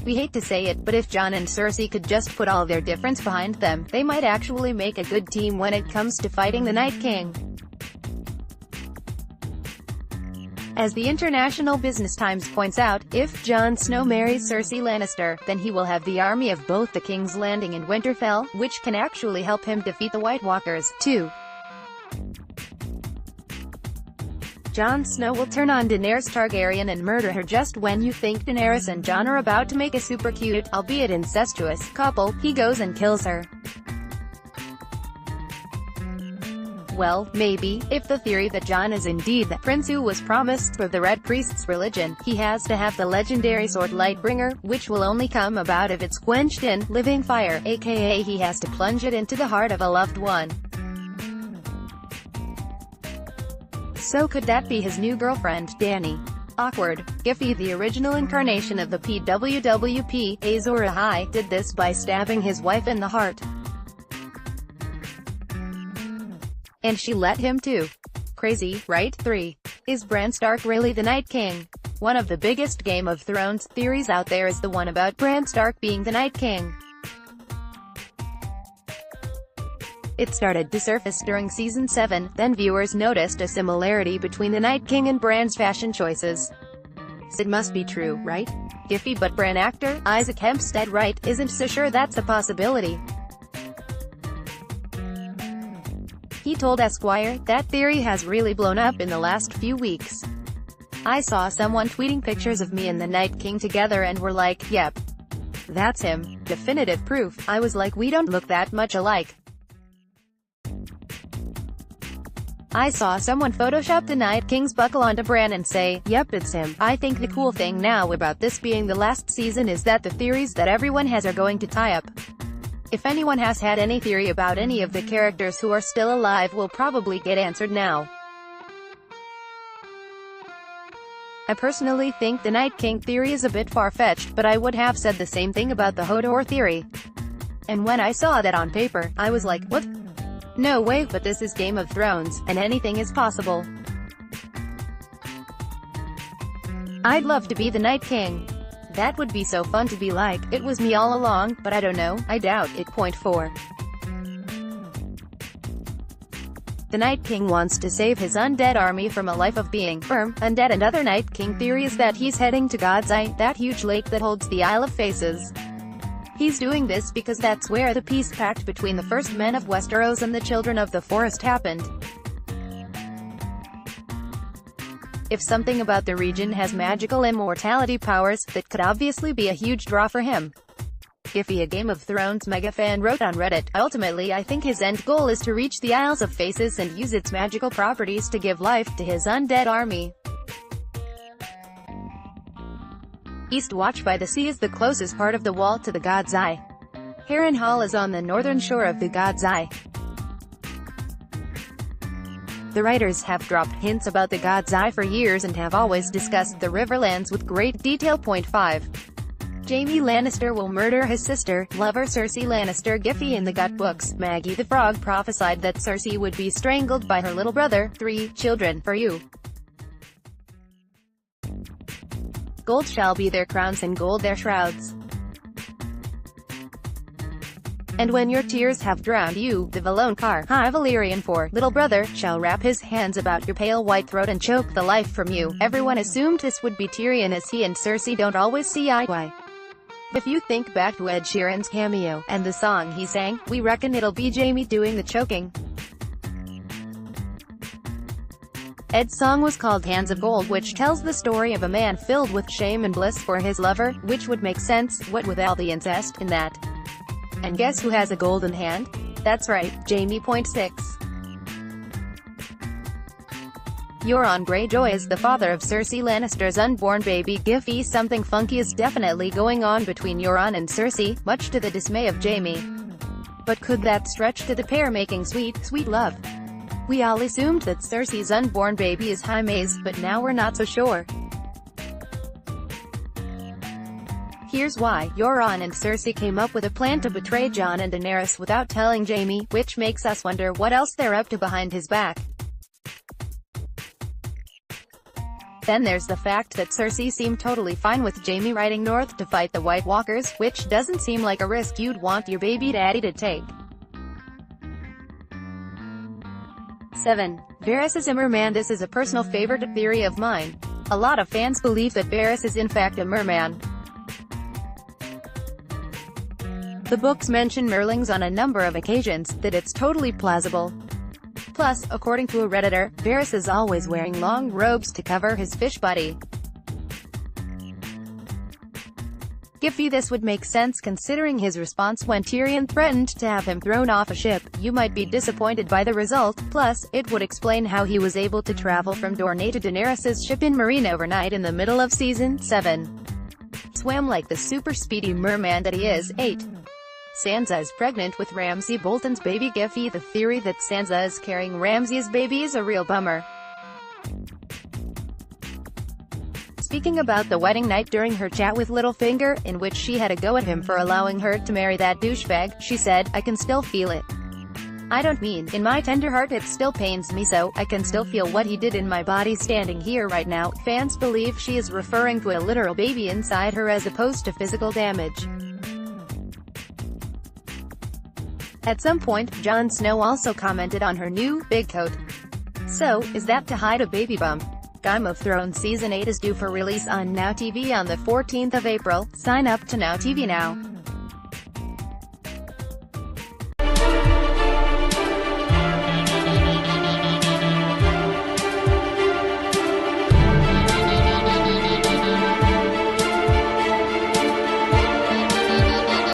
We hate to say it, but if Jon and Cersei could just put all their difference behind them, they might actually make a good team when it comes to fighting the Night King. As the International Business Times points out, if Jon Snow marries Cersei Lannister, then he will have the army of both the King's Landing and Winterfell, which can actually help him defeat the White Walkers, too. Jon Snow will turn on Daenerys Targaryen and murder her just when you think Daenerys and Jon are about to make a super cute, albeit incestuous, couple, he goes and kills her. Well, maybe, if the theory that Jon is indeed the prince who was promised for the Red Priest's religion, he has to have the legendary sword Lightbringer, which will only come about if it's quenched in living fire, aka he has to plunge it into the heart of a loved one. So could that be his new girlfriend, Dany? Awkward. Giphy, the original incarnation of the PWWP, Azor Ahai, did this by stabbing his wife in the heart. And she let him too. Crazy, right? 3. Is Bran Stark really the Night King? One of the biggest Game of Thrones theories out there is the one about Bran Stark being the Night King. It started to surface during Season 7, then viewers noticed a similarity between the Night King and Bran's fashion choices. So it must be true, right? Giphy, but Bran actor, Isaac Hempstead Wright, isn't so sure that's a possibility. He told Esquire, that theory has really blown up in the last few weeks. I saw someone tweeting pictures of me and the Night King together and were like, yep. That's him. Definitive proof. I was like, we don't look that much alike. I saw someone Photoshop the Night King's buckle onto Bran and say, yep, it's him. I think the cool thing now about this being the last season is that the theories that everyone has are going to tie up. If anyone has had any theory about any of the characters who are still alive will probably get answered now. I personally think the Night King theory is a bit far-fetched, but I would have said the same thing about the Hodor theory. And when I saw that on paper, I was like, what? No way, but this is Game of Thrones, and anything is possible. I'd love to be the Night King. That would be so fun to be like, it was me all along, but I don't know, I doubt it. 4. The Night King wants to save his undead army from a life of being undead. Another Night King theory is that he's heading to God's Eye, that huge lake that holds the Isle of Faces. He's doing this because that's where the peace pact between the first men of Westeros and the Children of the Forest happened. If something about the region has magical immortality powers, that could obviously be a huge draw for him. Giphy, a Game of Thrones mega fan, wrote on Reddit, ultimately I think his end goal is to reach the Isles of Faces and use its magical properties to give life to his undead army. Eastwatch by the Sea is the closest part of the wall to the God's Eye. Harrenhal is on the northern shore of the God's Eye. The writers have dropped hints about the God's Eye for years and have always discussed the Riverlands with great detail. 5. Jaime Lannister will murder his sister, lover Cersei Lannister. Giphy, in the Gut books, Maggie the Frog prophesied that Cersei would be strangled by her little brother. 3. Children, for you. Gold shall be their crowns and gold their shrouds. And when your tears have drowned you, the Valonqar, High Valyrian, 4. Little brother, shall wrap his hands about your pale white throat and choke the life from you. Everyone assumed this would be Tyrion as he and Cersei don't always see eye to eye. If you think back to Ed Sheeran's cameo, and the song he sang, we reckon it'll be Jaime doing the choking. Ed's song was called Hands of Gold, which tells the story of a man filled with shame and bliss for his lover, which would make sense, what with all the incest in that. And guess who has a golden hand? That's right, Jaime. 6. Euron Greyjoy is the father of Cersei Lannister's unborn baby. Giphy, something funky is definitely going on between Euron and Cersei, much to the dismay of Jaime. But could that stretch to the pair making sweet, sweet love? We all assumed that Cersei's unborn baby is Jaime's, but now we're not so sure. Here's why. Euron and Cersei came up with a plan to betray Jon and Daenerys without telling Jaime, which makes us wonder what else they're up to behind his back. Then there's the fact that Cersei seemed totally fine with Jaime riding north to fight the White Walkers, which doesn't seem like a risk you'd want your baby daddy to take. 7. Varys is a merman. This is a personal favorite theory of mine. A lot of fans believe that Varys is in fact a merman. The books mention merlings on a number of occasions, that it's totally plausible. Plus, according to a Redditor, Varys is always wearing long robes to cover his fish body. Giffy, this would make sense considering his response when Tyrion threatened to have him thrown off a ship. You might be disappointed by the result, plus, it would explain how he was able to travel from Dorne to Daenerys' ship in Marine overnight in the middle of Season 7. Swam like the super speedy merman that he is. 8. Sansa is pregnant with Ramsay Bolton's baby. Giffy, the theory that Sansa is carrying Ramsay's baby is a real bummer. Speaking about the wedding night during her chat with Littlefinger, in which she had a go at him for allowing her to marry that douchebag, she said, "I can still feel it. I don't mean, in my tender heart it still pains me so, I can still feel what he did in my body standing here right now." Fans believe she is referring to a literal baby inside her as opposed to physical damage. At some point, Jon Snow also commented on her new, big coat. So, is that to hide a baby bump? Game of Thrones Season 8 is due for release on Now TV on the 14th of April. Sign up to Now TV now.